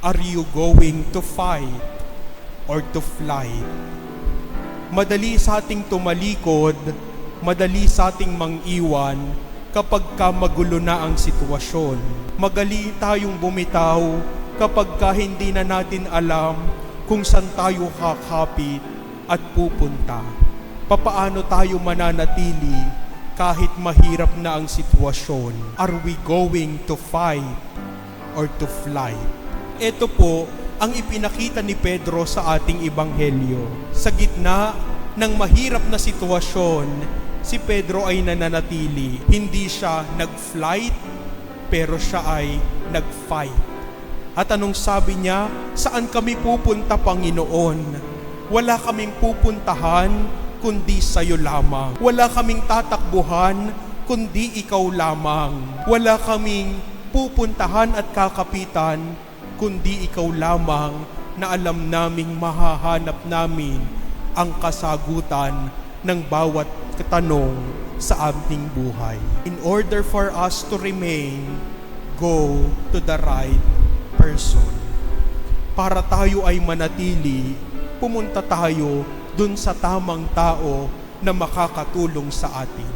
Are you going to fight or to flight? Madali sa ating tumalikod, madali sa ating mang-iwan kapag magulo na ang sitwasyon. Magali tayong bumitaw kapag hindi na natin alam kung saan tayo kakapit at pupunta. Papaano tayo mananatili kahit mahirap na ang sitwasyon? Are we going to fight or to flight? Ito po ang ipinakita ni Pedro sa ating ebanghelyo. Sa gitna ng mahirap na sitwasyon, si Pedro ay nananatili. Hindi siya nag-flight, pero siya ay nag-fight. At anong sabi niya? Saan kami pupunta, Panginoon? Wala kaming pupuntahan, kundi sa'yo lamang. Wala kaming tatakbuhan, kundi ikaw lamang. Wala kaming pupuntahan at kakapitan, kundi ikaw lamang na alam naming mahahanap namin ang kasagutan ng bawat tanong sa aming buhay. In order for us to remain, go to the right person. Para tayo ay manatili, pumunta tayo dun sa tamang tao na makakatulong sa atin.